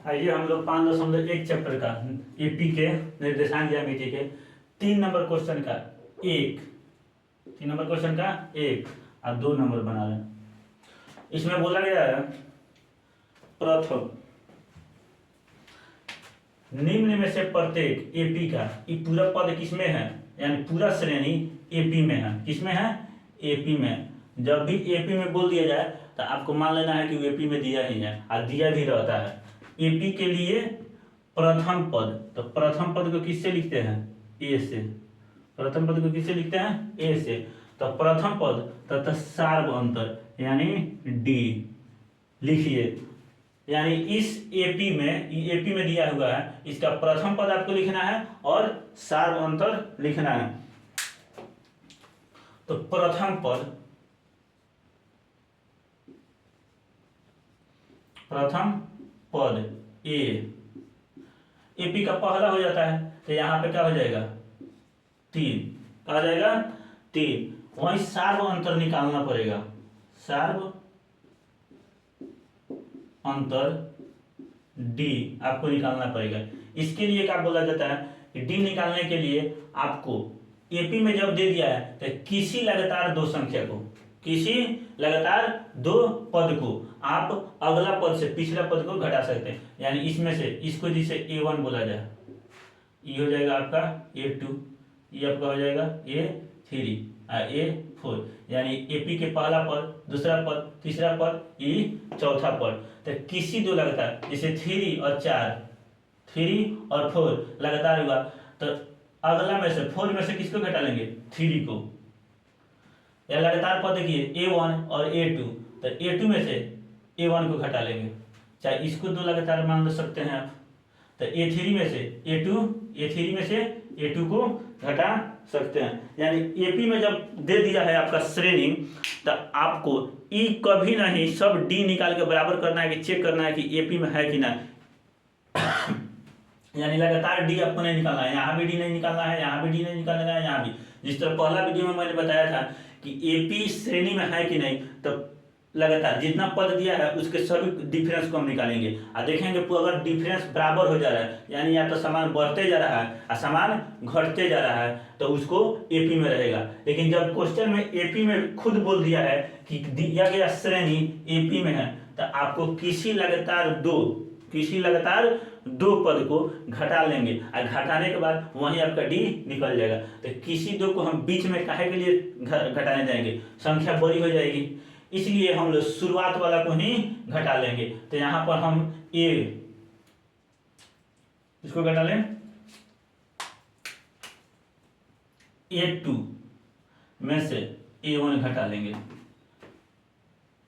आइए हम लोग 5.1 चैप्टर का एपी के निर्देशांक ज्यामिति के 3 नंबर क्वेश्चन का एक 3 नंबर क्वेश्चन का एक और 2 नंबर बना लें। इसमें बोला गया है प्रथम निम्न में से प्रत्येक एपी का ये पूरा पद किसमें है, यानी पूरा श्रेणी एपी में है। किसमें है? एपी में। जब भी एपी में बोल दिया जाए तो आपको मान लेना है कि वो एपी में दिया ही है और दिया भी रहता है। एपी के लिए प्रथम पद, तो प्रथम पद को किससे लिखते हैं? ए से। प्रथम पद को किससे लिखते हैं? ए से। तो प्रथम पद तथा सार्व अंतर यानी डी लिखिए। यानी इस एपी में दिया हुआ है, इसका प्रथम पद आपको लिखना है और सार्व अंतर लिखना है। तो प्रथम पद ए एपी का पहला हो जाता है, तो यहां पे क्या हो जाएगा? 3। क्या हो जाएगा? 3। वहीं सार्व अंतर निकालना पड़ेगा। सार्व अंतर डी आपको निकालना पड़ेगा। इसके लिए क्या बोला जाता है कि डी निकालने के लिए आपको एपी में जब दे दिया है तो किसी लगातार दो पद को आप अगला पद से पिछला पद को घटा सकते हैं। यानी इसमें से इसको जिसे A1 बोला जाए, ये हो जाएगा आपका A2, ये आपका हो जाएगा A3 और A4। यानी एपी के पहला पद, दूसरा पद, तीसरा पद, ये चौथा पद। तो किसी दो लगातार जैसे 3 और 4 लगातार हुआ, तो अगला में से 4 में से किसको घटा लेंगे? 3 को। या लगातार पद देखिए A1 और A2, तो A2 में से A1 को घटा लेंगे। चाहे इसको 2 लगातार मान सकते हैं आप। तो A3 में से A2 को घटा सकते हैं। यानी एपी में जब दे दिया है आपका श्रेणी, तो आपको ई कभी नहीं सब डी निकाल के बराबर करना है कि चेक करना है कि एपी में है कि ना। यानी लगातार डी आपको नहीं निकालना है, यहाँ भी डी नहीं निकालना है, यहाँ भी डी नहीं निकालना है, यहाँ भी। जिस तरह पहला वीडियो में मैंने बताया था कि एपी श्रेणी में है कि नहीं, तो लगातार जितना पद दिया है उसके सभी डिफरेंस को हम निकालेंगे और देखेंगे अगर डिफरेंस बराबर हो जा रहा है, यानी या तो समान बढ़ते जा रहा है और समान घटते जा रहा है, तो उसको एपी में रहेगा। लेकिन जब क्वेश्चन में एपी में खुद बोल दिया है कि दिया गया श्रेणी एपी में है, तो आपको किसी लगातार दो पद को घटा लेंगे और घटाने के बाद वहीं आपका डी निकल जाएगा। तो किसी दो को हम बीच में काहे के लिए घटाने जाएंगे? संख्या बड़ी हो जाएगी, इसलिए हम लोग शुरुआत वाला को ही घटा लेंगे। तो यहां पर हम ए इसको घटा लें, A2 में से A1 घटा लेंगे।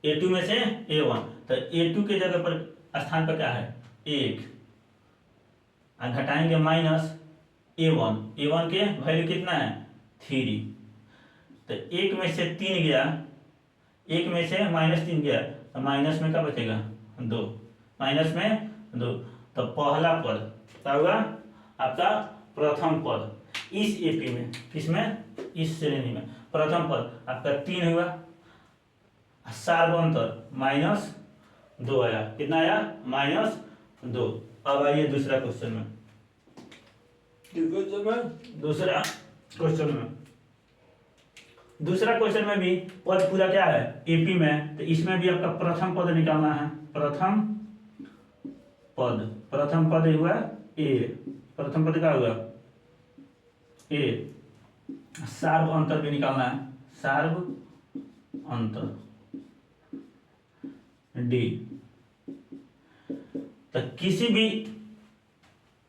A2 में से A1, तो A2 के जगह पर स्थान पर क्या है? 1 और घटाएंगे माइनस A1 के वैल्यू कितना है? 3। तो 1 में से 3 गया, 1 में से -3 गया, तो माइनस में क्या बचेगा? 2। माइनस में 2। तो पहला पद क्या होगा? आपका प्रथम पद इस एपी में, किसमें? इस श्रेणी में प्रथम पद आपका 3 हुआ, सार्व अंतर -2 आया। कितना आया? -2। अब आइए दूसरा क्वेश्चन में। दूसरा क्वेश्चन में भी पद पूरा क्या है? एपी में। तो इसमें भी आपका प्रथम पद निकालना है। प्रथम पद हुआ ए। प्रथम पद क्या हुआ? ए। सार्व अंतर भी निकालना है। सार्व अंतर डी। तो किसी भी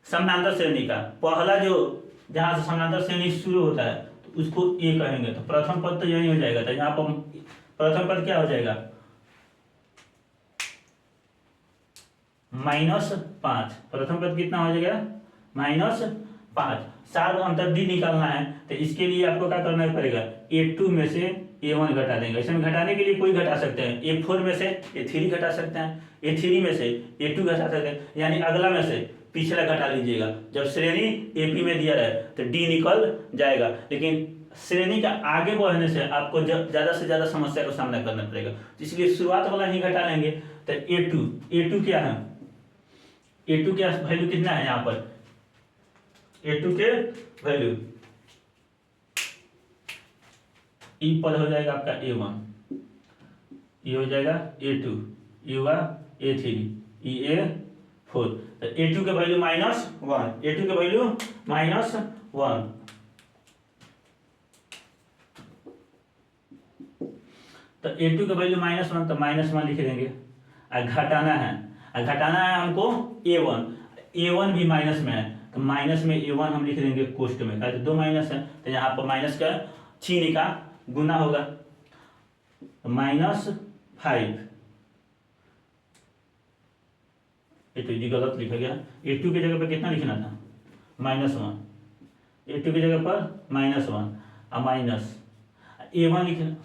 समानांतर श्रेणी का पहला जो जहां से समानांतर श्रेणी शुरू होता है तो उसको ए कहेंगे। तो प्रथम पद तो यही हो जाएगा। तो यहाँ पर प्रथम पद क्या हो जाएगा? -5। प्रथम पद कितना हो जाएगा? -5। सार्व अंतर डी निकालना है, तो इसके लिए आपको क्या करना पड़ेगा? A2 में से A1 घटा देंगे। इसमें घटाने के लिए कोई घटा सकते हैं। A4 में से A3 घटा सकते हैं, A3 में से A2 घटा सकते हैं। यानी अगला में से पिछला घटा लीजिएगा। जब श्रेणी एपी में दिया रहे तो डी निकल जाएगा। लेकिन श्रेणी का आगे बढ़ने से आपको ज्यादा से ज्यादा समस्या का सामना करना पड़ेगा, इसलिए शुरुआत वाला ही घटा लेंगे। तो A2 क्या है? A2 के वैल्यू कितना है यहाँ पर, A2 के वैल्यू ई पद हो जाएगा आपका A1, ये हो जाएगा A2, ये होगा A3, ये A4। तो A2 के वैल्यू -1, A2 के वैल्यू -1। तो A2 के वैल्यू -1, तो -1 लिख देंगे। और घटाना है हमको A1 भी माइनस में है, तो माइनस में A1 हम लिख देंगे कोष्ट में, तो दो माइनस है, तो यहाँ पर माइनस का चिन्ह का गुना होगा, तो -5। A2 जी गलत लिखा गया, A2 की जगह पर कितना लिखना था, -1, A2 की जगह पर -1 और माइनस A1 लिखना,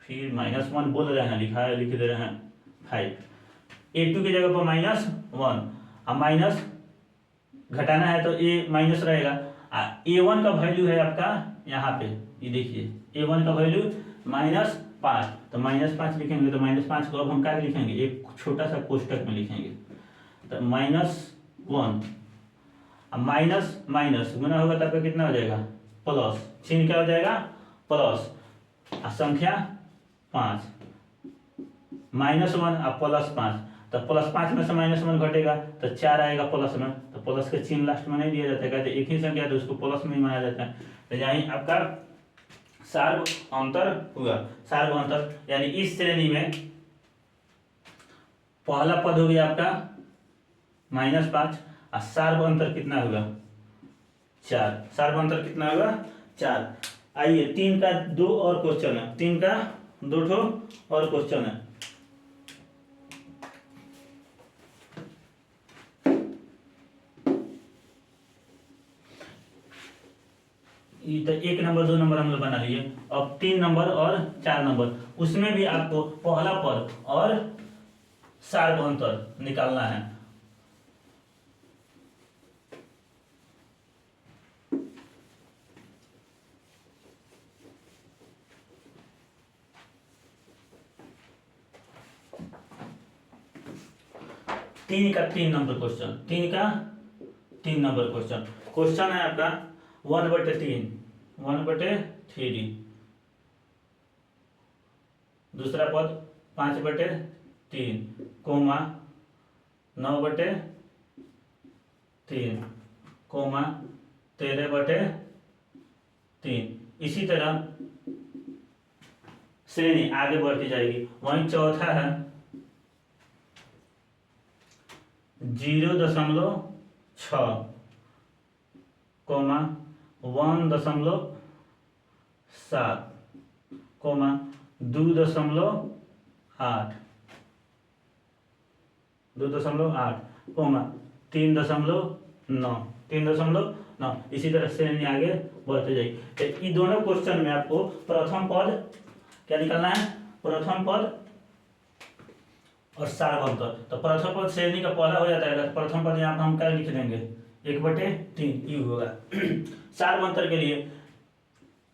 फिर -1 बोल रहे हैं, लिखा है, लिख दे रहे हैं 5। A2 की जगह पर -1 और माइनस घटाना है तो A माइनस रहेगा। A1 का वैल्यू है आपका यहाँ पे, ये देखिए A1 का वैल्यू -5, तो -5 लिखेंगे, तो -5 को अब हम क्या लिखेंगे, एक छोटा सा कोष्टक में लिखेंगे, तो -1 माइनस माइनस गुना होगा, तब कितना हो जाएगा, प्लस, चिन्ह क्या हो जाएगा, प्लस, संख्या 5, -1 और +5, तो +5 में से -1 घटेगा तो 4 आएगा प्लस में, तो प्लस का चिन्ह लास्ट में नहीं दिया जाता है, कहते एक ही संख्या है तो उसको प्लस में ही माना जाता है। तो यही आपका सार्व अंतर हुआ, सार्व अंतर यानी इस श्रेणी में पहला पद हो गया आपका -5 और सार्व अंतर कितना होगा, 4। सार्व अंतर कितना होगा, 4। आइए 3 का 2 और क्वेश्चन है, 3 का 2 ठो और क्वेश्चन है। तो 1 नंबर 2 नंबर हम लोग बना लिए, अब 3 नंबर और 4 नंबर, उसमें भी आपको पहला पद और सार्व अंतर निकालना है। तीन का 3 नंबर क्वेश्चन, 3 का 3 नंबर क्वेश्चन, क्वेश्चन है आपका 1/3, दूसरा पद 5/3, कोमा 9/3, कोमा 13/3। इसी तरह श्रेणी आगे बढ़ती जाएगी। वहीं चौथा है 0.6, कोमा 1.7, कोमा 2.8, कोमा 3.9। इसी तरह श्रेणी आगे बढ़ते जाएगी। तो ये दोनों क्वेश्चन में आपको प्रथम पद क्या निकालना है, प्रथम पद और सार्व अंतर। तो प्रथम पद श्रेणी का पहला हो जाता है, तो प्रथम पद यहाँ पर हम क्या लिख देंगे, 1/3 यू होगा। सार्व अंतर के लिए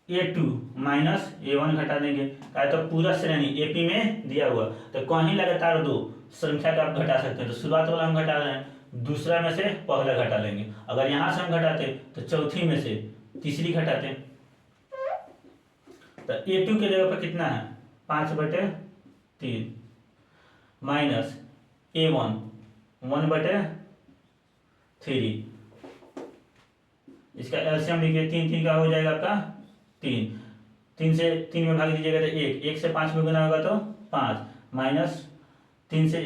A2 -A1 घटा देंगे, क्या तो पूरा श्रेणी AP में दिया हुआ, तो कहीं लगातार 2 संख्या का आप घटा सकते हैं। तो शुरुआत वाला हम घटा रहे हैं, दूसरा में से पहला घटा लेंगे। अगर यहाँ से हम घटाते तो चौथी में से तीसरी घटाते। तो A2 के जगह पर कितना है, 5/3 माइनस A1 1/3, इसका एलसीएम लिखिए, 3 का हो जाएगा आपका 3 से 3 में भाग दीजिएगा तो 1 से 5 में गुना होगा तो 5, माइनस 3 से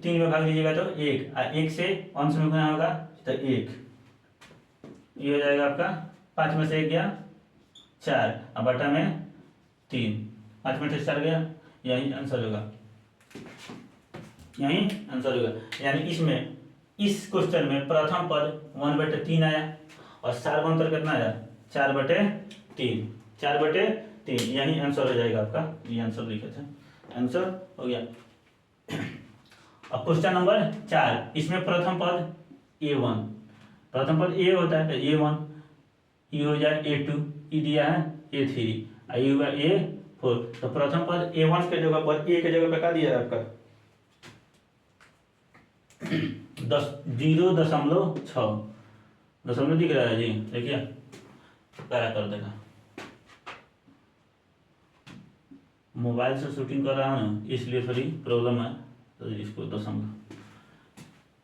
3 में भाग दीजिएगा तो 1 और 1 से अंश में गुना होगा तो 1, ये हो जाएगा आपका 5 में से 1 गया 4 और बटा में 3, 5 में से 4 गया, यही आंसर होगा, यही आंसर होगा। यानी इसमें इस क्वेश्चन में प्रथम पद 1/3 आया और सार्व अंतर कितना आया, 4/3, यही आंसर हो जाएगा आपका। ये आंसर लिखे थे, आंसर हो गया। अब क्वेश्चन नंबर 4, इसमें प्रथम पद A1, प्रथम पद A होता है तो A1, ये हो जाए A2, ये दिया है A3, ये होगा A4। तो प्रथम पद A1 के जगह पर A के जगह पर क्या दिया है आपका 0.6 दशमलव दिख रहा है जी, देखिए करा कर देगा। मोबाइल से शूटिंग कर रहा हूँ ना, इसलिए थोड़ी प्रॉब्लम है, तो इसको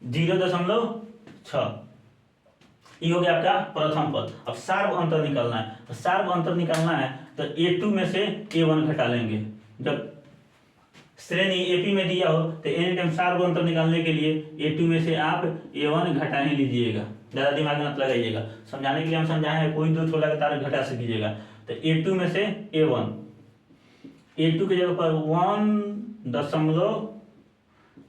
0.6 ये हो गया आपका प्रथम पद। अब सार्व अंतर निकालना है, तो सार्व अंतर निकालना है तो A2 में से A1 घटा लेंगे। जब श्रेणी AP में दिया हो तो एनी टाइम सार्व अंतर निकालने के लिए A2 में से आप A1 घटा ही लीजिएगा, ज़्यादा दिमाग मत लगाइएगा। समझाने के लिए हम समझाए हैं, कोई दो थोड़ा लगातार घटा से कीजिएगा। तो A2 में से A1, A2 की जगह पर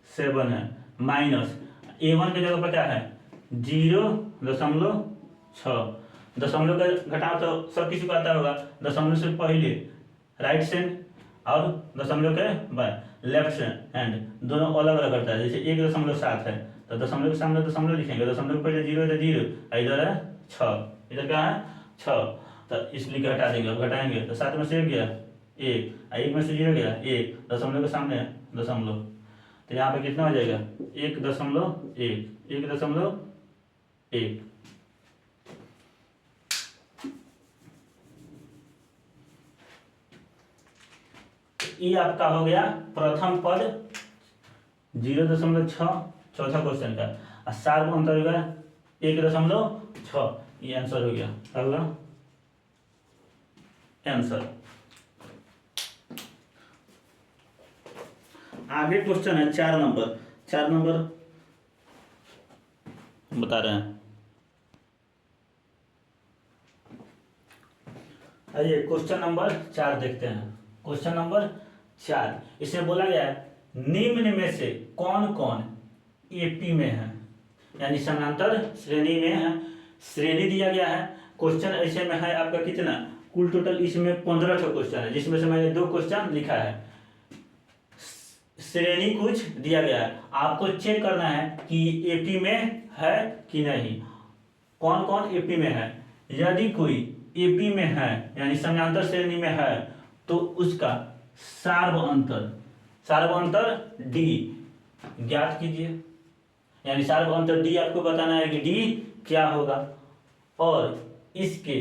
1.7 है, माइनस A1 की जगह पर क्या है 0.6। दशमलव का घटाव तो सब किसी को आता होगा, दशमलव से पहले राइट हैंड और दशमलव के बाद लेफ्ट हैंड दोनों अलग अलग करता है। जैसे 1.7 है तो दशमलव के सामने दशमलव लिखेंगे, दशमलव के पहले 0 है तो 0, इधर है 6, इधर क्या है 6, तो इसलिए घटा देंगे। अब घटाएंगे तो 7 में से 1 गया 1, 1 में से 0 गया 1, दशमलव के सामने दशमलव, तो यहाँ पे कितना हो जाएगा 1.1। ये आपका हो गया प्रथम पद 0.6 चौथा क्वेश्चन का, और सार्व अंतर होगा 1.6। ये आंसर हो गया। अगला आंसर, आगे क्वेश्चन है 4 नंबर बता रहे हैं। आइए क्वेश्चन नंबर 4 देखते हैं। क्वेश्चन नंबर 4, इसमें बोला गया है निम्न में से कौन कौन AP में है, यानी समांतर श्रेणी में है। श्रेणी दिया गया है, क्वेश्चन ऐसे में है आपका कितना, कुल टोटल इसमें 15 क्वेश्चन है, जिसमें से मैंने 2 क्वेश्चन लिखा है। श्रेणी कुछ दिया गया है, आपको चेक करना है कि AP में है कि नहीं। कौन कौन AP में है, यदि कोई AP में है यानी समांतर श्रेणी में है तो उसका सार्व अंतर D ज्ञात कीजिए, यानी सार्व अंतर D आपको बताना है कि D क्या होगा। और इसके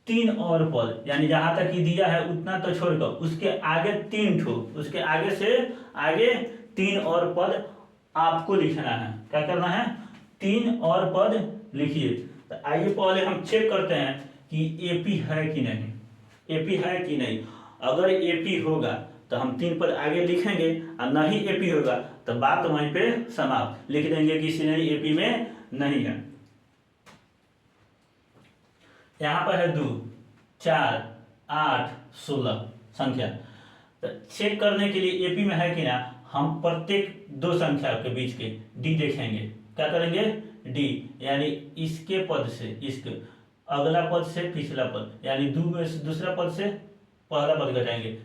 3 और पद, यानी जहां तक ही दिया है उतना तो छोड़कर उसके आगे 3 ठो, उसके आगे से आगे 3 और पद आपको लिखना है। क्या करना है, 3 और पद लिखिए। तो आइए पहले हम चेक करते हैं कि AP है कि नहीं, AP है कि नहीं। अगर AP होगा तो हम 3 पद आगे लिखेंगे, और नहीं AP होगा तो बात वहीं पे समाप्त, लिख देंगे कि श्रेणी AP में नहीं है। यहाँ पर है 2, 4, 8, 16 संख्या। तो चेक करने के लिए AP में है कि ना, हम प्रत्येक 2 संख्या के बीच के D देखेंगे। क्या करेंगे, D, यानी इसके पद से इसके अगला पद से पिछला पद, यानी दूसरा पद से पहला पद घटाएंगे,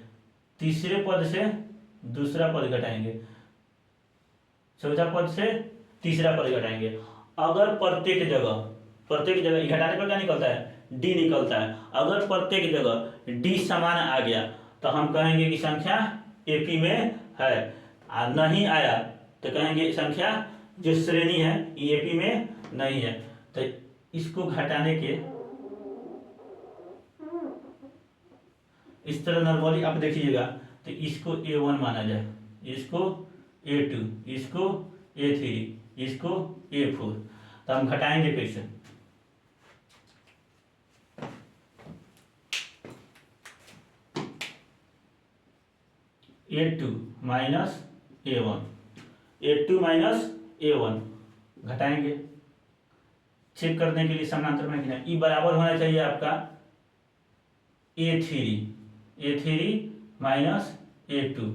तीसरे पद से दूसरा पद घटाएंगे, चौथा पद से तीसरा पद घटाएंगे। अगर प्रत्येक जगह घटाने पर क्या निकलता है, D निकलता है। अगर प्रत्येक जगह D समान आ गया तो हम कहेंगे कि संख्या AP में है, और नहीं आया तो कहेंगे संख्या जो श्रेणी है ये AP में नहीं है। तो इसको घटाने के इस तरह नॉर्मली आप देखिएगा, तो इसको A1 माना जाए, इसको A2, इसको A3, इसको A4। तो हम घटाएंगे कैसे, A2 माइनस A1 घटाएंगे। चेक करने के लिए समानांतर में कितना, ई बराबर होना चाहिए आपका A3 माइनस A2,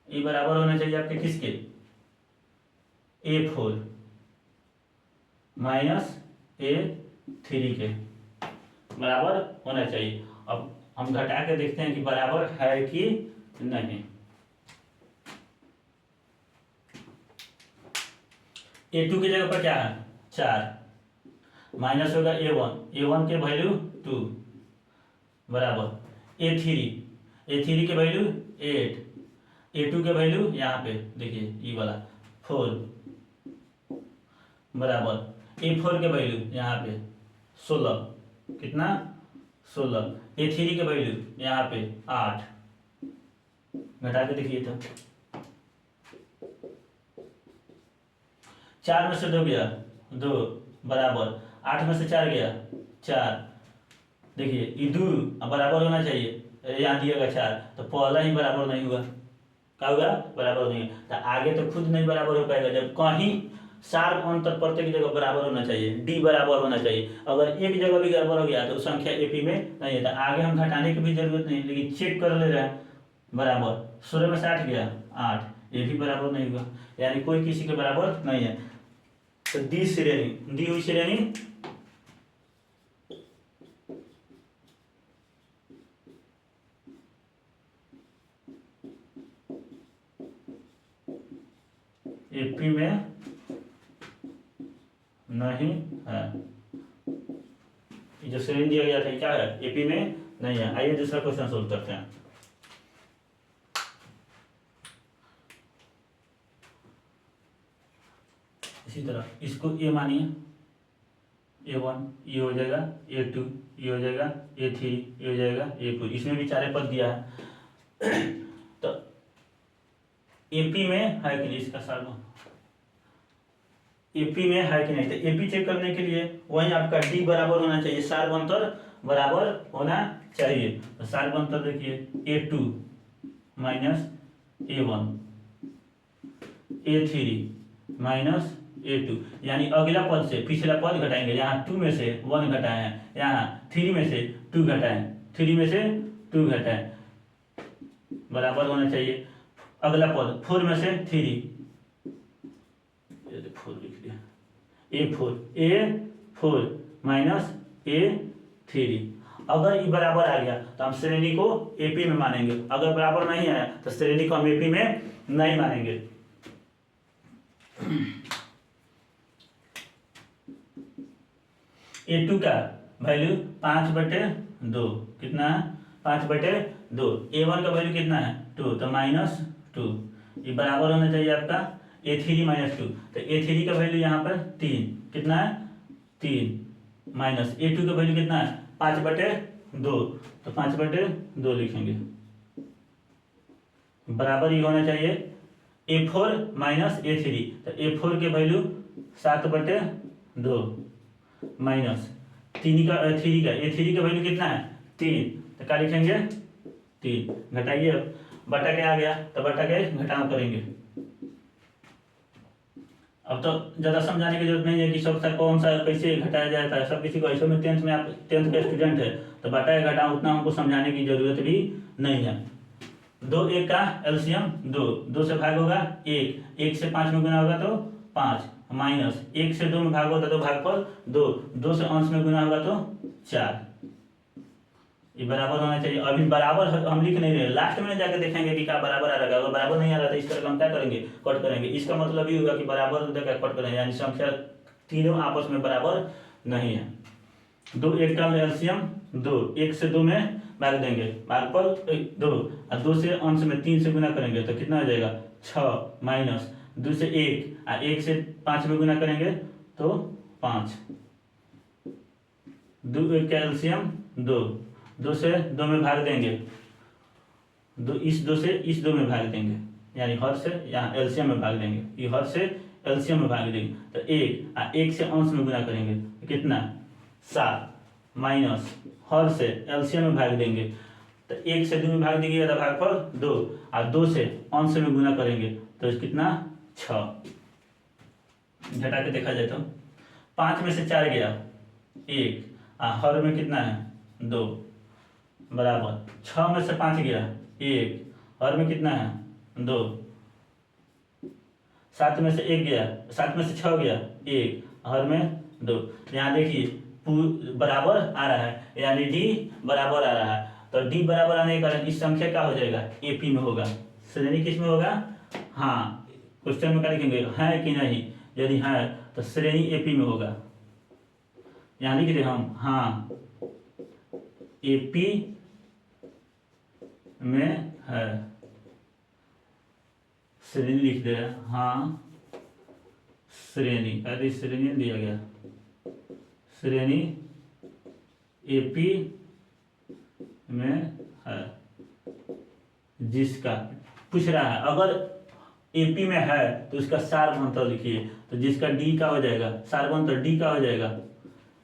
ये बराबर होना चाहिए आपके किसके, A4 माइनस A3 के बराबर होना चाहिए। अब हम घटा के देखते हैं कि बराबर है कि नहीं। A2 की जगह पर क्या है 4, माइनस होगा A1 के वैल्यू 2 बराबर A3 के वैल्यू 8, A2 के वैल्यू यहाँ पे देखिए ये वाला 4, बराबर A4 के वैल्यू यहाँ पे 16, कितना 16, A3 के वैल्यू यहाँ पे 8, घटा के देखिए तो 4 में से 2 गया 2 बराबर 8 में से 4 गया 4, देखिए ये 2 बराबर होना चाहिए, यहाँ दिएगा 4 तो पहला ही बराबर नहीं हुआ, क्या होगा बराबर नहीं, तो आगे तो खुद नहीं बराबर हो पाएगा, जब कहीं शार्प अंतर प्रत्येक जगह बराबर होना चाहिए, डी बराबर होना चाहिए, अगर एक जगह भी गड़बड़ हो गया तो संख्या एपी में नहीं है, तो आगे हम घटाने की भी जरूरत नहीं, लेकिन चेक कर ले रहे हैं बराबर 16 में 60 गया 8, ये भी बराबर नहीं हुआ, यानी कोई किसी के बराबर नहीं है। तो दी श्रेणी, दी हुई श्रेणी एपी में नहीं है, जो श्रेणी दिया गया था क्या है एपी में नहीं है। आइए दूसरा क्वेश्चन सोल्व करते हैं। इसी तरह इसको ए मानिए, A1 ये हो जाएगा, A2 ये हो जाएगा, A3 ये हो जाएगा, A4, इसमें भी चारे पद दिया है। तो एपी में है कि नहीं, इसका सार एपी में है कि नहीं, तो एपी चेक करने के लिए वही आपका डी बराबर होना चाहिए, सार्वंतर बराबर होना चाहिए। तो सार्वंतर देखिए A2 minus A1, A3 minus A2, यानी अगला पद से पिछला पद घटाएंगे, यहाँ 2 में से 1 घटाए हैं, यहाँ 3 में से 2 घटाएं, 3 में से 2 घटाएं, बराबर होना चाहिए। अगला पद 4 में से 3, 4 लिख दिया, A4 माइनस A3, अगर ये बराबर आ गया तो हम श्रेणी को एपी में मानेंगे, अगर बराबर नहीं आया तो श्रेणी को हम एपी में नहीं मानेंगे। A2 का वैल्यू 5/2, कितना है 5/2, A1 का वैल्यू कितना है 2, तो -2, ये बराबर होना चाहिए आपका A3 -2, तो A3 का वैल्यू यहाँ पर 3, कितना है 3, माइनस A2 का वैल्यू कितना है 5/2, तो 5/2 लिखेंगे, बराबर ही होना चाहिए A4 माइनस A3, तो A4 के वैल्यू 7/2 माइनस 3 का A3 का वैल्यू कितना है 3, तो क्या लिखेंगे 3, घटाइए, बटा के आ गया तो बटा के घटाव करेंगे। अब तो ज़्यादा समझाने की जरूरत नहीं है कि सबसे कौन सा कैसे घटाया जाता है, सब किसी को, ऐसे में 10th में आप 10th के स्टूडेंट है तो बटाए घटाओ उतना हमको समझाने की जरूरत भी नहीं है। 2 1 का एलसीएम 2 से भाग होगा 1 से 5 में गुना होगा तो 5, माइनस 1 से 2 में भाग होगा तो भागफल 2 से अंश में गुना होगा तो 4, ये बराबर होना चाहिए। अभी बराबर हम लिख नहीं रहे, लास्ट में जाके देखेंगे कि क्या बराबर आ रहा है, अगर बराबर नहीं आ रहा तो इस तरह हम क्या करेंगे कट करेंगे, इसका मतलब ये होगा कि बराबर देकर कट करेंगे, यानी संख्या तीनों आपस में बराबर नहीं है। 2 1 का एलसीएम 2, 1 से 2 में भाग देंगे, भागफल 2, और 2 से अंश में 3 से गुना करेंगे तो कितना हो जाएगा 6, माइनस 2 से 1 और 1 से 5 में गुना करेंगे तो 5, 2 1 का एलसीएम 2 से 2 में भाग देंगे, 2 से इस 2 में भाग देंगे, यानी हर से यहाँ एलसीएम में भाग देंगे, ये हर से एलसीएम में भाग देंगे तो 1 से अंश में गुना करेंगे तो कितना 7, माइनस हर से एलसीएम में भाग देंगे तो 1 से 2 में भाग देंगे तो भागफल 2, और 2 से अंश में गुना करेंगे तो कितना 6, घटा के देखा जाए तो 5 में से 4 गया 1, हर में कितना है 2, बराबर 6 में से 5 गया 1, हर में कितना है 2, 7 में से 1 गया, 7 में से 6 गया 1, हर में 2, यहाँ देखिए बराबर आ रहा है, यानी डी बराबर आ रहा है, तो डी बराबर आने के कारण इस संख्या क्या हो जाएगा एपी में होगा, श्रेणी किस में होगा, हाँ क्वेश्चन में क्या लिखेंगे है कि नहीं, यदि है तो श्रेणी एपी में होगा, यहाँ लिख दे हम हाँ एपी में है, श्रेणी लिख दे हाँ श्रेणी, यदि श्रेणी दिया गया, श्रेणी एपी में है, जिसका पूछ रहा है अगर एपी में है तो उसका सार्वभौमत्व लिखिए। तो जिसका डी का हो जाएगा, सार्वभौमत्व डी का हो जाएगा,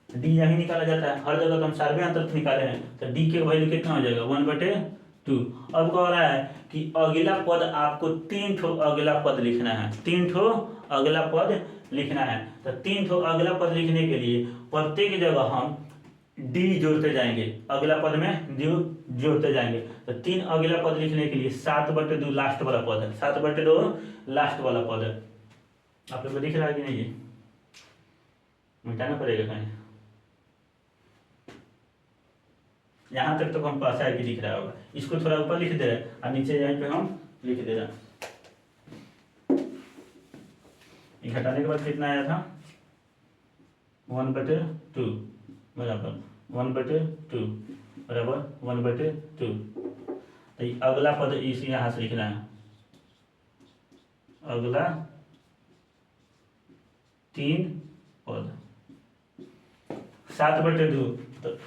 डी यही निकाला जाता है हर जगह, तो हम सार्वभौमिक अंतर निकाले हैं, तो डी के वैल्यू कितना हो जाएगा 1/2। अब कह रहा है कि अगला पद आपको 3 ठो अगला पद लिखना है, 3 ठो अगला पद लिखना है। तो 3 ठो अगला पद लिखने के लिए प्रत्येक जगह हम डी जोड़ते जाएंगे, अगला पद में जोड़ते जाएंगे। तो 3 अगला पद लिखने के लिए 7/2 लास्ट वाला पद है, 7/2 लास्ट वाला पद है। आप लोग को दिख रहा है कि नहीं? ये मिटाना पड़ेगा कहीं, यहां तक तो हम पास है कि दिख रहा होगा। इसको थोड़ा ऊपर लिख दे रहे हैं और नीचे यहीं पे हम लिख दे रहे हैं। घटाने के बाद कितना आया था 1/2 बराबर 1/2 बराबर 1/2। तो अगला पद इसी यहां से लिखना है, अगला 3 पद 7/2। तो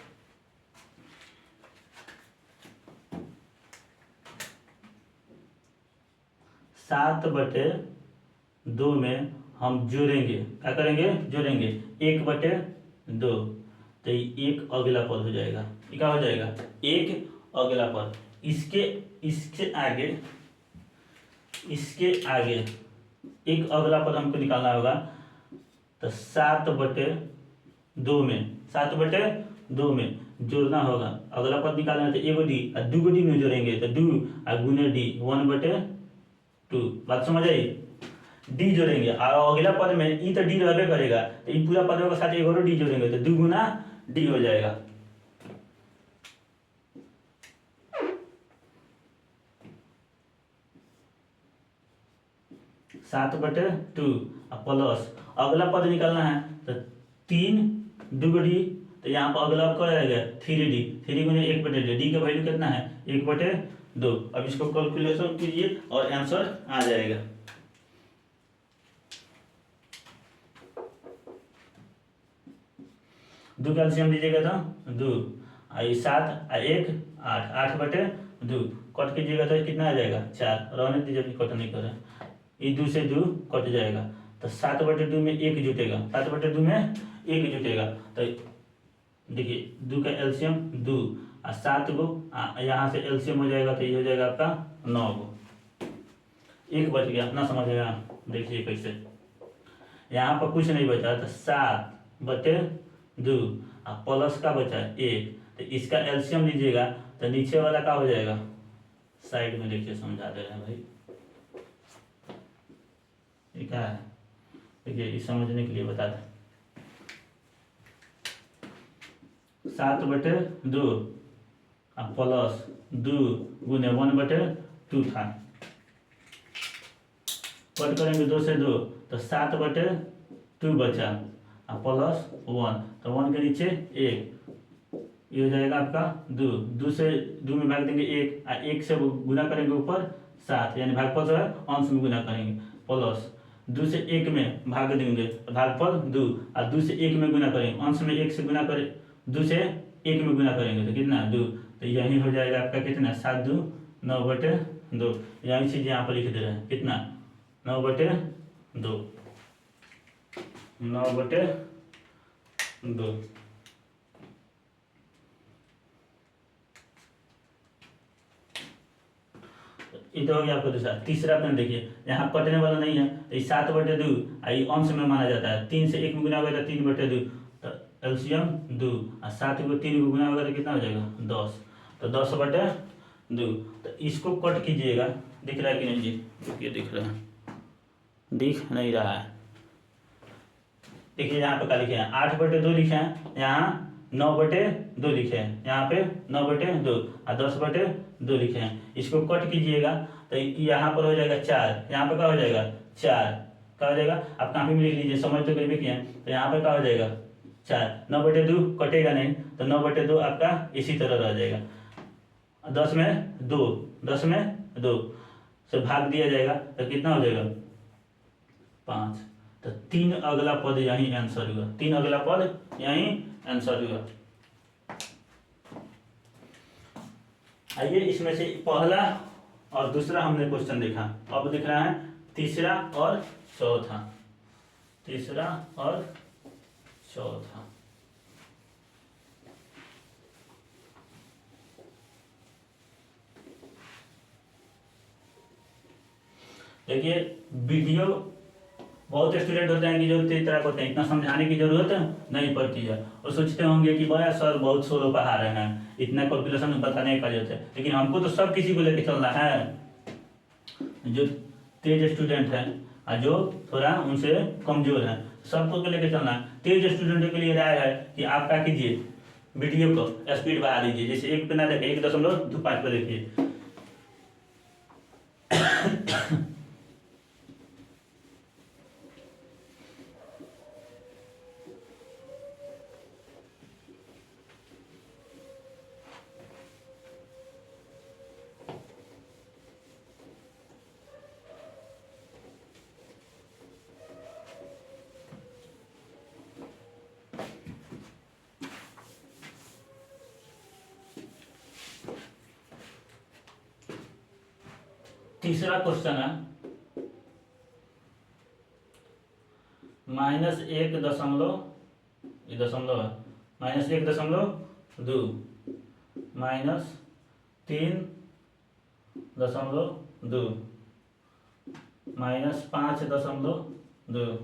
7/2 में हम जोड़ेंगे, क्या करेंगे जोड़ेंगे 1/2। तो एक अगला पद हो जाएगा, ये क्या हो जाएगा एक अगला पद। इसके आगे एक अगला पद हमको निकालना होगा। तो 7/2 में जोड़ना होगा, अगला पद निकालना है तो एगो डी और 2 डी में जोड़ेंगे तो 2 और गुने डी 1/2। बात समझ आई? डी जोड़ेंगे और अगला पद में ई तो डी रहबे करेगा, तो ई पूरा पद के साथ एक और डी जोड़ेंगे तो 2 गुना डी हो जाएगा। सात बटे 2 प्लस अगला पद निकालना है तो 3 2 डी, तो यहाँ पर अगला क्या रहेगा 3D, 3 गुने 1/2, डी का वैल्यू कितना है 1/2। अब इसको कैलकुलेशन कीजिए और आंसर आ जाएगा। दो का एलसीएम दीजिएगा तो 2 और 7 और 1 8, 8/2 कट कीजिएगा तो कितना आ जाएगा 4, रहने दीजिए अभी कट नहीं करें, ये 2 से 2 कट जाएगा तो 7/2 में 1 जुटेगा, 7/2 में 1 जुटेगा। तो देखिए 2 का एलसीएम 2 और 7 गो यहाँ से एलसीएम हो जाएगा तो ये हो जाएगा आपका 9 गो, 1 बच गया ना, समझेगा? देखिए कैसे यहाँ पर कुछ नहीं बचा तो 7/2 और प्लस का बचा 1, तो इसका एलसीएम लीजिएगा तो नीचे वाला क्या हो जाएगा, साइड में देखिए समझा दे रहे हैं भाई, ये क्या है देखिए इस समझने के लिए बता दें। 7/2 और प्लस 2 गुने 1/2 था, कट करेंगे 2 से 2 तो 7/2 बचा और प्लस 1, तो 1 के नीचे 1, ये हो जाएगा आपका 2 से 2 में भाग देंगे 1 और 1 से गुना करेंगे ऊपर 7, यानी भागफल जो है अंश में गुना करेंगे, प्लस 2 से 1 में भाग देंगे भागफल 2 और 2 से 1 में गुना करेंगे, अंश में 1 से गुना करें 2 से 1 में गुना करेंगे तो कितना 2, तो यही हो जाएगा आपका कितना 7×2 9/2। यही चीज यहाँ पर लिख दे रहे हैं कितना 9/2 9/2। ये तो हो गया आपका दूसरा। तीसरा अपने देखिए यहाँ कटने वाला नहीं है तो ये 7/2 ये अंश में माना जाता है, 3 से 1 में गुना होगा तो 3/2, तो एलसीएम 2 और 7 को 3 को गुना होगा तो कितना हो जाएगा 10, तो 10/2। तो इसको कट कीजिएगा, दिख रहा है कि नहीं जी? देखिए दिख रहा है, दिख नहीं रहा है, देखिए यहाँ पे क्या लिखे हैं 8/2 लिखे हैं, यहाँ 9/2 लिखे हैं, यहाँ पे 9/2 और 10/2 लिखे हैं। इसको कट कीजिएगा तो यहाँ पर हो जाएगा 4, यहाँ पर क्या हो जाएगा 4, क्या हो जाएगा आप काफी में लिख लीजिए, समझ तो कभी किए हैं, तो यहाँ पर क्या हो जाएगा 4, 9/2 कटेगा नहीं तो 9/2 आपका इसी तरह रह जाएगा, 10 में 2 से भाग दिया जाएगा तो कितना हो जाएगा 5, तो 3 अगला पद यही आंसर हुआ, 3 अगला पद यही आंसर हुआ। आइए इसमें से पहला और दूसरा हमने क्वेश्चन देखा, अब दिख रहा है तीसरा और चौथा, तीसरा और चौथा। देखिए वीडियो बहुत स्टूडेंट होते हैं कि जो तेज तरह होते हैं, इतना समझाने की जरूरत नहीं पड़ती है और सोचते होंगे कि भैया सर बहुत सोलो पढ़ा रहे हैं, इतना कैलकुलेशन बताने का जरूरत है। लेकिन हमको तो सब किसी को लेकर चलना है, जो तेज स्टूडेंट है और जो थोड़ा उनसे कमजोर है, सबको को लेकर चलना है। तेज स्टूडेंटों के लिए राय है कि आप क्या कीजिए, वीडियो को स्पीड बढ़ा दीजिए, जैसे 1 पे ना देखिए 1.25 पे देखिए। तीसरा क्वेश्चन है -1.2 -1.2 -3.2 -5.2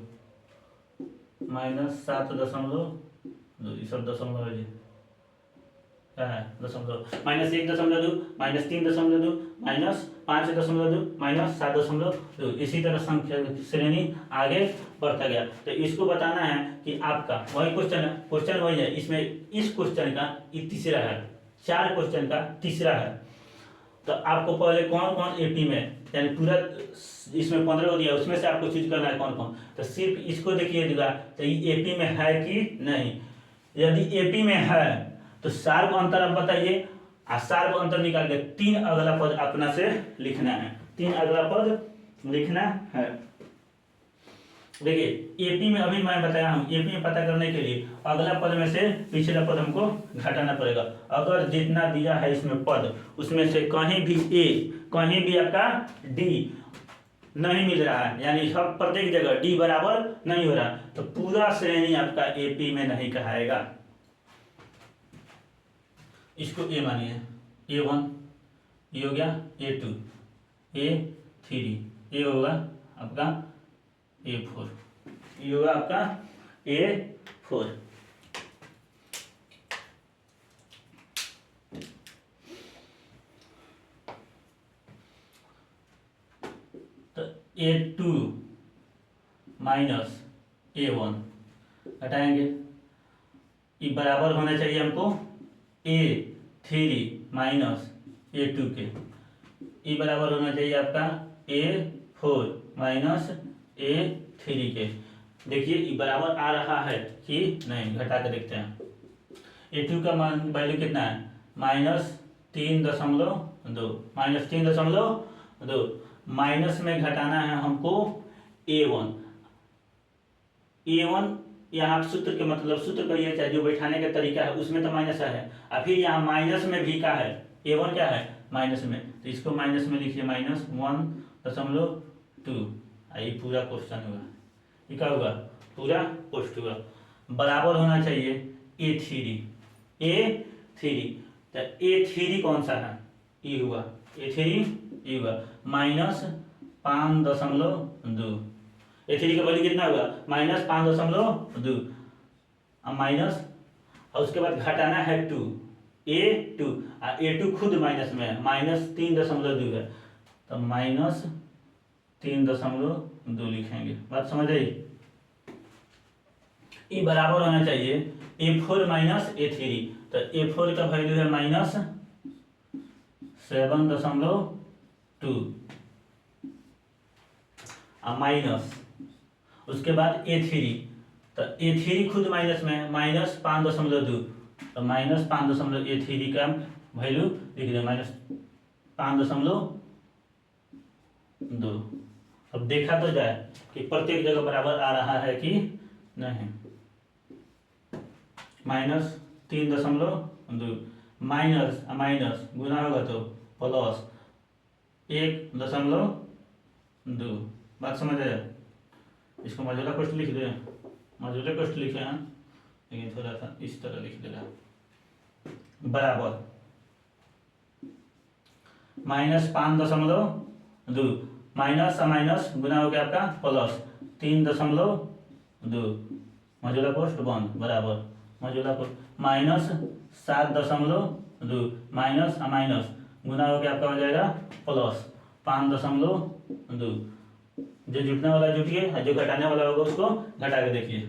-7.2, ये सब दशमलव है, क्या है दशमलव, -1.2 -3.2 -5.2 -7.2। इसी तरह संख्या श्रेणी आगे बढ़ता गया। तो इसको बताना है कि आपका वही क्वेश्चन है, क्वेश्चन वही है, इसमें इस क्वेश्चन का ये तीसरा है, 4 क्वेश्चन का तीसरा है। तो आपको पहले कौन कौन एपी में, यानी पूरा इसमें 15 को दिया, उसमें से आपको चूज करना है कौन कौन। तो सिर्फ इसको देखिएगा तो ये एपी में है कि नहीं। यदि एपी में है तो शार्प अंतर आप बताइए, और शार्प अंतर निकाल के 3 अगला पद अपना से लिखना है, 3 अगला पद लिखना है। देखिए एपी में अभी मैं बताया हूं, एपी में पता करने के लिए अगला पद में से पिछला पद हमको घटाना पड़ेगा। अगर जितना दिया है इसमें पद, उसमें से कहीं भी ए, कहीं भी आपका डी नहीं मिल रहा है, यानी सब प्रत्येक जगह डी बराबर नहीं हो रहा, तो पूरा श्रेणी आपका एपी में नहीं कहाएगा। इसको ए मानिए, A1, ये हो गया A2, A3, ये होगा आपका A4, ये होगा आपका A4। तो A2 माइनस A1 हटाएंगे, ये बराबर होना चाहिए हमको A3 माइनस A2 के, ये बराबर होना चाहिए आपका A4 माइनस A3 के। देखिए ये बराबर आ रहा है कि नहीं, घटा के देखते हैं। A2 का मान वैल्यू कितना है, -3.2, -3.2, माइनस में घटाना है हमको A1। A1 यहाँ सूत्र के मतलब सूत्र का ये जो बैठाने का तरीका है उसमें तो माइनस है, और फिर यहाँ माइनस में भी का है, A1 क्या है माइनस में, तो इसको माइनस में लिखिए -1.2। ये पूरा क्वेश्चन हुआ, ये क्या हुआ, पूरा क्वेश्चन हुआ। बराबर होना चाहिए A3, तो A3 कौन सा है, ये हुआ A3, ये हुआ -5.2। A3 का वैल्यू कितना होगा -5.2, माइनस और उसके बाद घटाना है 2, A2, A2 खुद माइनस में है, -3.2 है, तो -3.2 लिखेंगे। बात समझ आई। ये बराबर होना चाहिए A4 माइनस A3, तो A4 का वैल्यू है -7.2 माइनस उसके बाद A3, तो A3 खुद माइनस में है, -5.2, तो -5. A3 का वैल्यू लिख दें -5.2। अब अब देखा तो जाए कि प्रत्येक जगह बराबर आ रहा है कि नहीं। -3.2 माइनस माइनस गुना होगा तो प्लस 1.2। बात समझ आया? इसको मौजूदा कोष्ठ लिख दे, मौजूदा कोष्ठ लिखे हैं लेकिन थोड़ा सा इस तरह लिख दे रहा बराबर -5.2 माइनस माइनस गुना हो गया आपका प्लस 3.2 मौजूदा कोष्ठ बंद बराबर मौजूदा कोष्ठ -7.2 माइनस माइनस गुना हो गया आपका हो जाएगा प्लस 5.2। जो जुटने वाला जुटिए, जो घटाने वाला होगा उसको घटा के देखिए।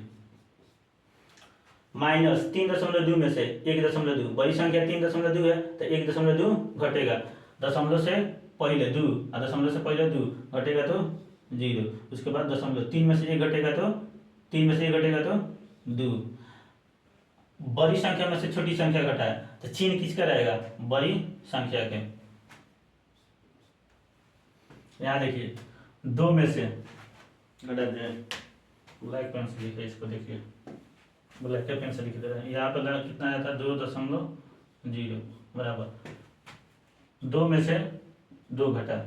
-3.2 में से 1.2 बड़ी संख्या 3.2 है तो 1.2 घटेगा, दशमलव से पहले 2 और दशमलव से पहले 2 घटेगा तो 0, उसके बाद दशमलव 3 में से 1 घटेगा तो 3 में से 1 घटेगा तो 2। बड़ी संख्या में से छोटी संख्या घटाए तो चिन्ह किसका रहेगा? बड़ी संख्या के। यहाँ देखिए 2 में से घटा दिया, ब्लैक पेन से लिखे इसको, देखिए ब्लैक पेन से लिख दे रहे हैं। यहाँ पर कितना आया था? 2.0 बराबर 2 में से 2 घटा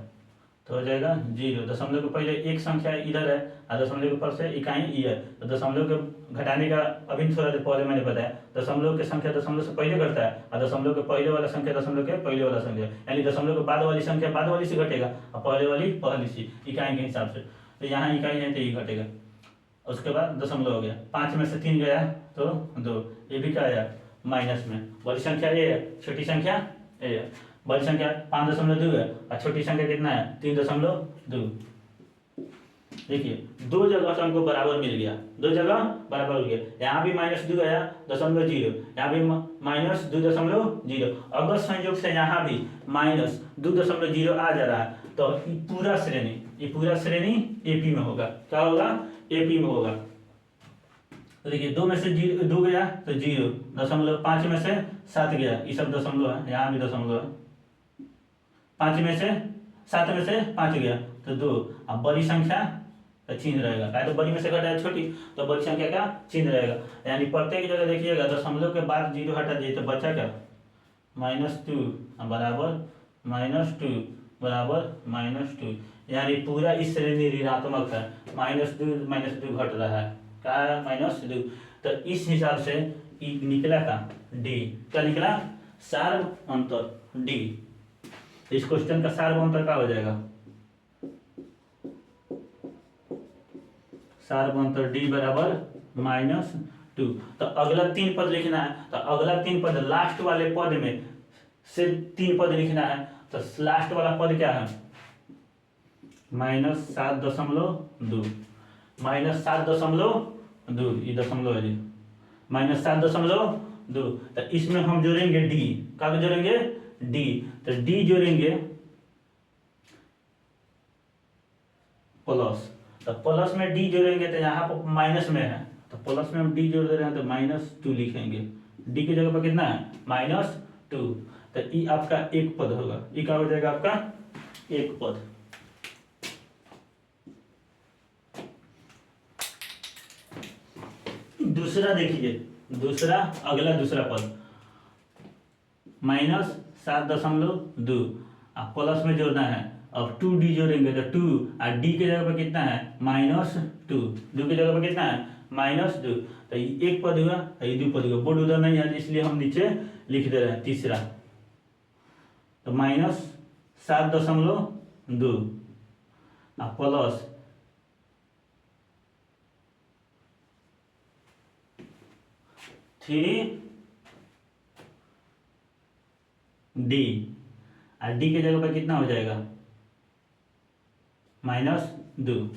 तो हो जाएगा 0। दशमलव के पहले एक संख्या इधर है और दशमलव के ऊपर से इकाई ई है, तो दशमलव के घटाने का अभी थोड़ा देर पहले मैंने बताया, दशमलव की संख्या दशमलव से पहले घटता है और दशमलव के पहले वाला संख्या दशमलव के पहले वाला संख्या, यानी दशमलव के बाद वाली संख्या बाद वाली से घटेगा और पहले वाली पहली से, इकाई के हिसाब से। तो यहाँ इकाई है तो ये घटेगा, उसके बाद दशमलव हो गया। 5 में से 3 गया तो 2, ये भी क्या आया? माइनस में। बड़ी संख्या ए है, छोटी संख्या ए है। बड़ी संख्या 5.2 है और छोटी संख्या कितना है? 3.2। देखिए 2 जगह से हमको बराबर मिल गया, 2 जगह बराबर हो गया। यहाँ भी -2 आया 0.0, यहाँ भी -2.0। अगर संयोग से यहाँ भी -2.0 आ जा रहा है तो ये पूरा श्रेणी एपी में होगा। क्या होगा? एपी में होगा। तो देखिए 2 में से 2 गया तो 0, 5 में से 7 गया, ये सब दशमलव है, यहाँ भी दशमलव है। 5 में से 7 में से 5 गया तो 2। अब बड़ी संख्या का चिन्ह रहेगा, क्या तो बड़ी में से घटाया छोटी, तो बड़ी संख्या का चिन्ह रहेगा। यानी प्रत्येक जगह देखिएगा दशमलव के बाद 0 हटा दिए तो बचा क्या? -2 बराबर -2 बराबर -2, यानी पूरा इस श्रेणी ऋणात्मक है। -2 घट रहा है, क्या है? -2। तो इस हिसाब से निकला का डी, क्या निकला? सार अंतर डी। इस क्वेश्चन का सार अंतर क्या हो जाएगा? सार अंतर डी बराबर -2। तो अगला 3 पद लिखना है, तो अगला 3 पद लास्ट वाले पद में से 3 पद लिखना है, तो लास्ट वाला पद क्या है? -7.2 -7.2, ये दशमलव है जी, -7.2। तो इसमें हम जोड़ेंगे डी, क्या जोड़ेंगे? डी। तो डी जोड़ेंगे प्लस, तो प्लस में डी जोड़ेंगे तो यहाँ पर माइनस में है, तो प्लस में हम डी जोड़ दे रहे हैं तो -2 लिखेंगे। डी की जगह पर कितना है? -2। तो ये आपका एक पद होगा, ये क्या हो जाएगा? आपका एक पद। दूसरा देखिए, अगला दूसरा पद -7.2 प्लस में जोड़ना है। अब 2d जोड़ेंगे तो 2 और डी के जगह पर कितना है? -2। 2 की जगह पर कितना है? -2। तो ये एक पद हुआ, ये 2 पद हुआ। बोर्ड उधर नहीं है इसलिए हम नीचे लिख दे रहे हैं तीसरा। तो -7.2 प्लस 3d और डी के जगह पर कितना हो जाएगा? -2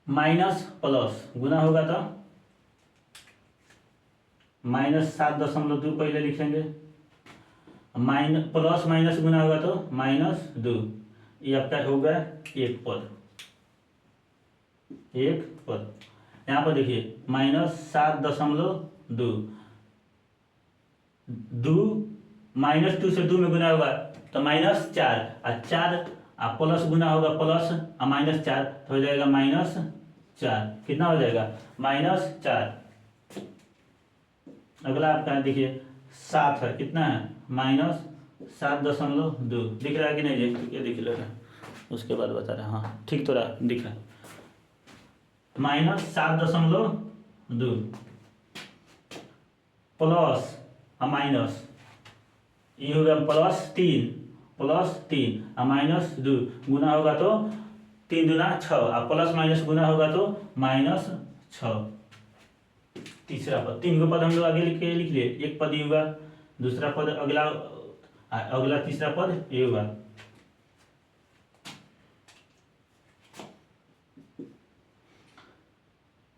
माइनस प्लस गुना होगा तो -7.2 पहले लिखेंगे, प्लस माइनस गुना होगा तो -2। ये आपका होगा एक पद। यहाँ पर देखिए -7.2 दो -2 से 2 में गुना होगा तो -4, और 4 प्लस गुना होगा प्लस -4 तो हो जाएगा -4। कितना हो जाएगा? -4। अगला आपका देखिए 7 है, कितना है? -7.2 दिख रहा है कि नहीं? ये दिख रहा है, उसके बाद बता रहा है। हाँ ठीक तो रहा, दिख रहा है। -7.2 प्लस माइनस, ये होगा +3 -3 -2 गुना होगा तो 3 दूना 6, और प्लस माइनस गुना होगा तो -6। तीसरा पद, 3 को पद हम लोग आगे लिख लिए। एक पद ये होगा, दूसरा पद अगला तीसरा पद ये होगा।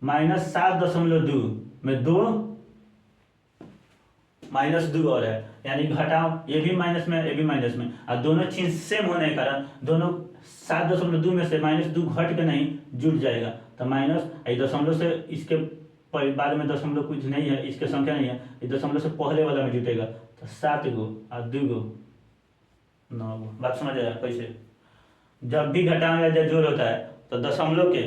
-7.2 में 2 -2 और है, यानी घटाओ, ये भी माइनस में ये भी माइनस में, और दोनों चिन्ह सेम होने के कारण दोनों 7.2 में से -2 घट के नहीं जुड़ जाएगा, तो माइनस दशमलव से इसके बाद में दशमलव कुछ नहीं है, इसके संख्या नहीं है, ये दशमलव से पहले वाला में जुटेगा, तो 7 गो और 2 गो 9 गो। बात समझ आया? कैसे जब भी घटाव या जोड़ होता है तो दशमलव के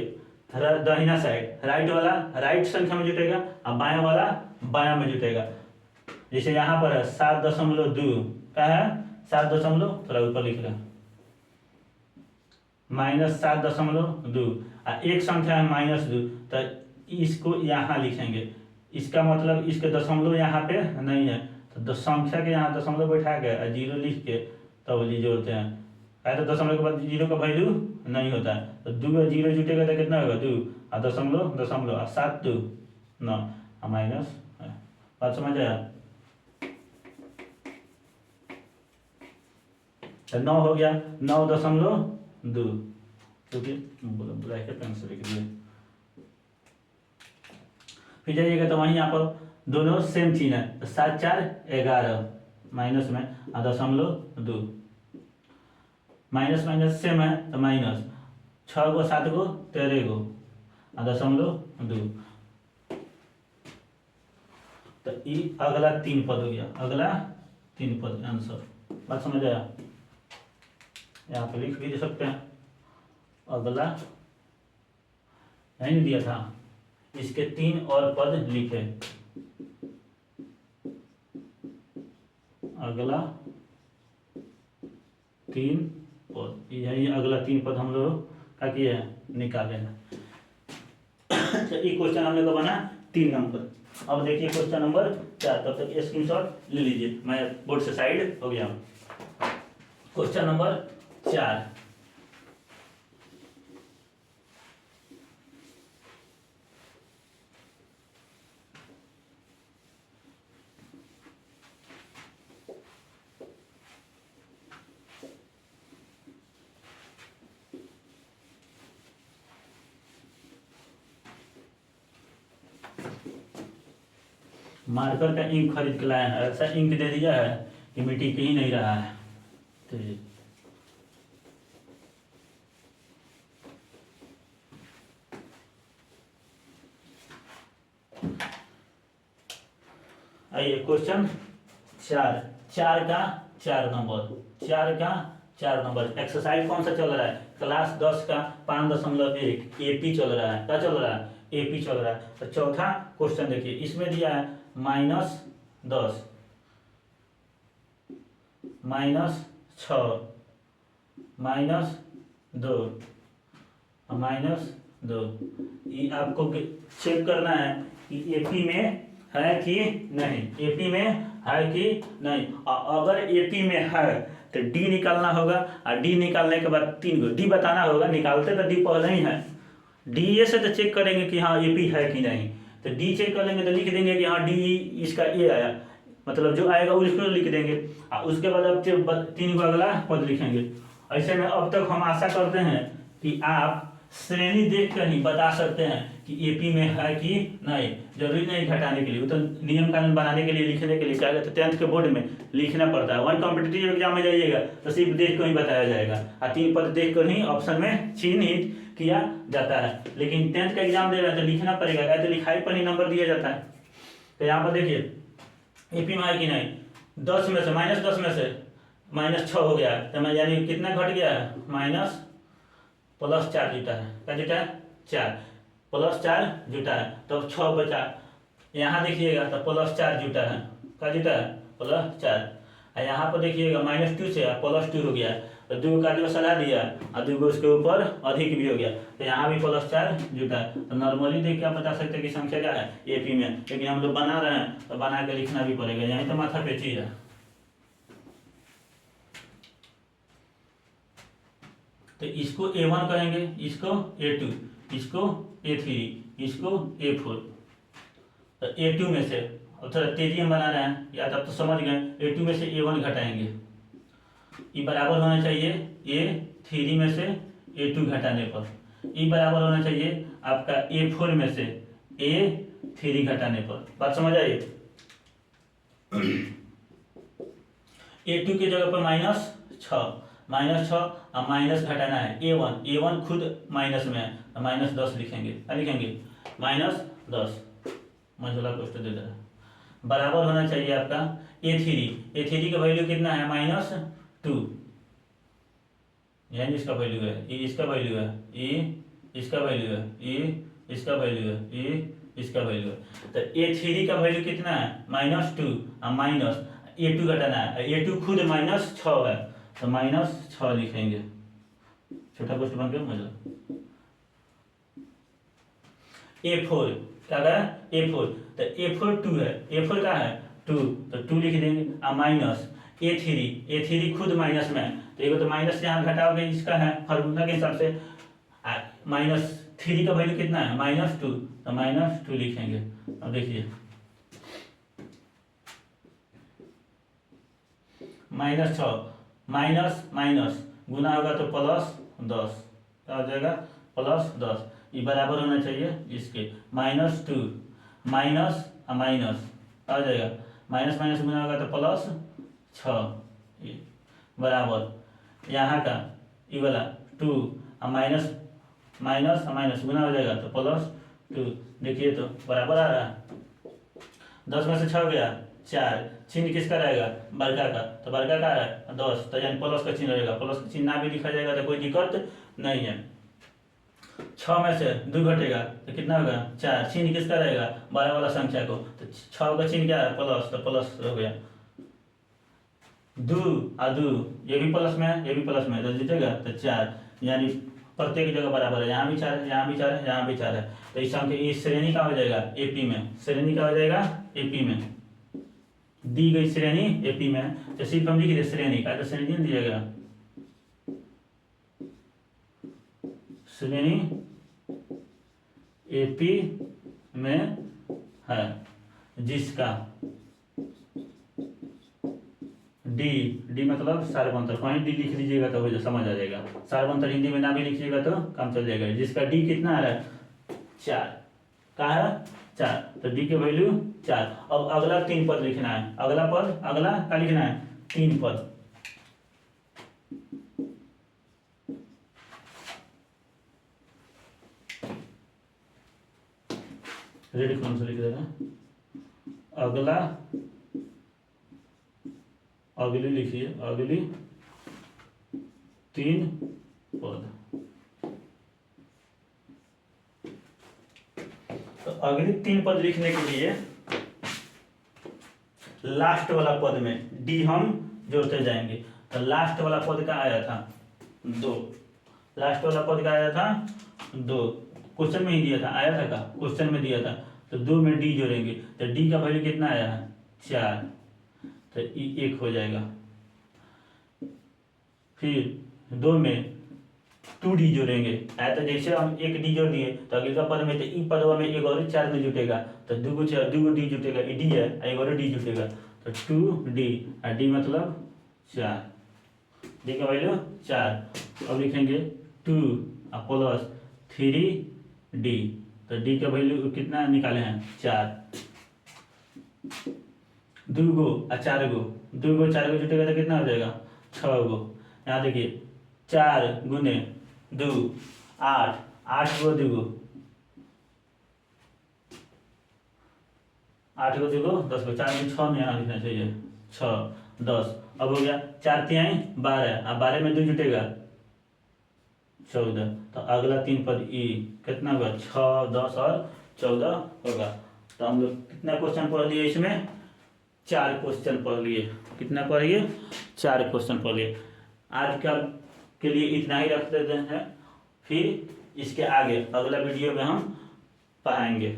दाहिना साइड राइट वाला राइट संख्या में जुटेगा और बायां वाला बायां में जुटेगा। जैसे यहाँ पर है 7.2, क्या है? 7. थोड़ा ऊपर लिख रहा है, -7.2, और एक संख्या है -2, तो इसको यहाँ लिखेंगे। इसका मतलब इसके दशमलव यहाँ पे नहीं है, तो संख्या के यहाँ दशमलव बैठा के और 0 लिख के तब जोड़ते हैं। तो दशमलव के बाद 0 का वैल्यू नहीं होता है, तो 2 और 0 जुटेगा तो कितना होगा? 2 और दशमलव और 7 2 9 और माइनस। बात समझ आया? तो 9 हो गया 9.2, क्योंकि ब्रैकेट पेन से लिख दिए। फिर जाइएगा तो वहीं यहाँ पर दोनों सेम चीज है, तो 7 4 11 माइनस में और 0.2, माइनस माइनस सेम है तो माइनस 6 गो 7 गो 13 गो और 0.2, तो ये अगला 3 पद हो गया, अगला 3 पद आंसर। बात समझ आया? यहाँ पे लिख भी दे सकते हैं, अगला नहीं दिया था, इसके 3 और पद लिखे, अगला 3 पद, यही अगला 3 पद हम लोग क्या किए हैं? निकाले हैं। तो ये क्वेश्चन हम लोग का बना 3 नंबर। अब देखिए क्वेश्चन नंबर 4, तब तक स्क्रीनशॉट ले लीजिए, मैं बोर्ड से साइड हो गया। क्वेश्चन नंबर 4, मार्कर का इंक खरीद के लाया है, ऐसा इंक दे दिया है कि मिट्टी के ही नहीं रहा है। तो आइए क्वेश्चन 4 का 4 नंबर एक्सरसाइज कौन सा चल रहा है? क्लास 10 का 5.1 एपी चल रहा है। क्या चल रहा है? एपी चल रहा है। तो चौथा क्वेश्चन देखिए, इसमें दिया है -10 -6 -2 ये आपको चेक करना है कि एपी में है कि नहीं, एपी में है कि नहीं। अगर एपी में है तो डी निकालना होगा, और डी निकालने के बाद 3 गो डी बताना होगा। निकालते तो डी पहले ही है, डी ए से तो चेक करेंगे कि हाँ एपी है कि नहीं, तो डी चेक कर लेंगे तो लिख देंगे कि हाँ डी इसका ए आया, मतलब जो आएगा उसको लिख देंगे, और उसके बाद अब 3 गो अगला पद लिखेंगे। ऐसे में अब तक हम आशा करते हैं कि आप श्रेणी देख कर ही बता सकते हैं कि एपी में है कि नहीं। जरूरी नहीं घटाने के लिए, वो तो नियम कानून बनाने के लिए, लिखने के लिए क्या कहते हैं 10th के बोर्ड में लिखना पड़ता है। 1 कॉम्पिटिटिव एग्जाम में जाइएगा तो सिर्फ देख कर ही बताया जाएगा, और 3 पद देख कर ही ऑप्शन में चिन्हित किया जाता है। लेकिन 10th का एग्जाम दे रहा है तो लिखना पड़ेगा, तो लिखाई पर ही नंबर दिया जाता है। तो यहाँ पर देखिए एपी में है कि नहीं, 10 में से -10 में से -6 हो गया, तो मैं यानी कितना घट गया है, +4 जुटा है, क्या जुटा है, 4, +4 जुटा है, तो 6 बचा। यहाँ देखिएगा तो +4 जुटा है, क्या जुटा है, +4। और यहाँ पर देखिएगा -2 से +2 हो गया, तो 2 का जो सला दिया और 2 उसके ऊपर अधिक भी हो गया, तो यहाँ भी +4 जुटा है। तो नॉर्मली देख के आप बता सकते हैं कि संख्या क्या है, एपी में, लेकिन हम लोग बना रहे हैं तो बना के लिखना भी पड़ेगा, यहीं तो माथा पे चीज है। तो इसको A1 कहेंगे, इसको A2, इसको A3, इसको A4। तो A2 में से, और थोड़ा तेजी में बना रहे हैं या तब तो समझ गए, A2 में से A1 घटाएंगे, ये बराबर होना चाहिए A3 में से A2 घटाने पर, ये बराबर होना चाहिए आपका A4 में से A3 घटाने पर। बात समझ आई। A2 की जगह पर -6 और माइनस घटाना है A1 खुद माइनस में है, तो -10 लिखेंगे, क्या लिखेंगे, -10, मझोला कोष्ठ दे दे रहा है, बराबर होना चाहिए आपका A3 का वैल्यू कितना है, -2, यानी इसका वैल्यू है, ये इसका वैल्यू है, ये इसका वैल्यू है, ये इसका वैल्यू है, ये इसका वैल्यू है। तो A3 का वैल्यू कितना है, -2 और माइनस A2 घटाना है, A2 खुद -6 है, तो -6 लिखेंगे, छोटा क्वेश्चन बन गया मतलब। A4 क्या है, A4, तो A4 2 है, A4 का है 2, तो 2 लिख देंगे, और माइनस A3 खुद माइनस में है, तो एक तो माइनस यहाँ घटाओगे, इसका है फार्मूला के हिसाब से, -3 का वैल्यू कितना है, -2, तो -2 लिखेंगे। अब देखिए -6 माइनस माइनस गुना होगा तो +10, क्या हो जाएगा, +10, ये बराबर होना चाहिए इसके, -2 माइनस माइनस आ जाएगा, माइनस माइनस गुना होगा तो +6 बराबर यहाँ का ये वाला 2 और माइनस माइनस माइनस गुना हो जाएगा तो +2। देखिए तो बराबर आ रहा है, 10 में से 6 गया 4, चिन्ह किसका रहेगा, बड़का का, तो बड़का का है 10, तो यानी प्लस का चिन्ह रहेगा, प्लस का चिन्ह ना भी लिखा जाएगा तो कोई दिक्कत नहीं है। 6 में से 2 घटेगा तो कितना होगा, 4, चिन्ह किसका रहेगा, बड़ा वाला संख्या को, तो 6 का चिन्ह क्या है, प्लस, तो प्लस हो गया, 2 और 2 ये भी प्लस में है, ये भी प्लस में है, तो जीतेगा तो 4, यानी प्रत्येक जगह बराबर है, यहाँ भी 4 है, यहाँ भी 4 है, यहाँ भी 4 है, तो इस संख्या इस श्रेणी का हो जाएगा एपी में, श्रेणी का हो जाएगा एपी में, दी गई श्रेणी एपी में है, तो सिर्फ हम लिख दे श्रेणी का, तो श्रेणी दिया गया, श्रेणी एपी में है, जिसका डी मतलब सार्वंतर, कहीं डी लिख लीजिएगा तो हो जाए, समझ आ जाएगा, सार्वंतर हिंदी में ना भी लिखिएगा तो काम चल जाएगा, जिसका डी कितना आ रहा है, 4, कहा है 4, तो डी के वैल्यू 4। अब अगला 3 पद लिखना है, अगला क्या लिखना है, 3 पद, रेडी कौन सा लिख देना, अगली लिखिए, अगली 3 पद, तो अगली 3 पद लिखने के लिए लास्ट वाला पद में डी हम जोड़ते जाएंगे, तो लास्ट वाला पद का आया था 2, लास्ट वाला पद का आया था 2, क्वेश्चन में ही दिया था, आया था का क्वेश्चन में दिया था, तो 2 में डी जोड़ेंगे, तो डी का वैल्यू कितना आया है, 4, तो ई 1 हो जाएगा, फिर 2 में 2d जोड़ेंगे, आया तो जैसे हम 1 डी जोड़ दिए, तो अगले पद में तो ई पदवा में एक और 4 में जुटेगा, तो 2 डी जुटेगा, ई डी है, एक और डी जुटेगा, तो 2d, और डी मतलब 4, डी का वैल्यू 4। अब लिखेंगे 2 प्लस 3d, तो डी का वैल्यू कितना निकाले हैं, 4, 2 गो और 4 गो, 2 गो 4 गो जुटेगा तो कितना हो जाएगा, 6 गो, यहाँ देखिए 4 गुने 2 8, 8 गो 2 गो 8 को देखो 10 को 4 में 6 में यहाँ लिखना चाहिए 6 10। अब हो गया 4 तिहाई 12, अब 12 में 2 जुटेगा 14। तो अगला 3 पद ई कितना होगा 6 10 और 14 होगा। तो हम लोग कितना क्वेश्चन पढ़ लिए इसमें 4 क्वेश्चन पढ़ लिए। कितना पढ़ लिए 4 क्वेश्चन पढ़ लिए। आज का के लिए इतना ही रख देते हैं, फिर इसके आगे अगला वीडियो में हम पढ़ाएंगे।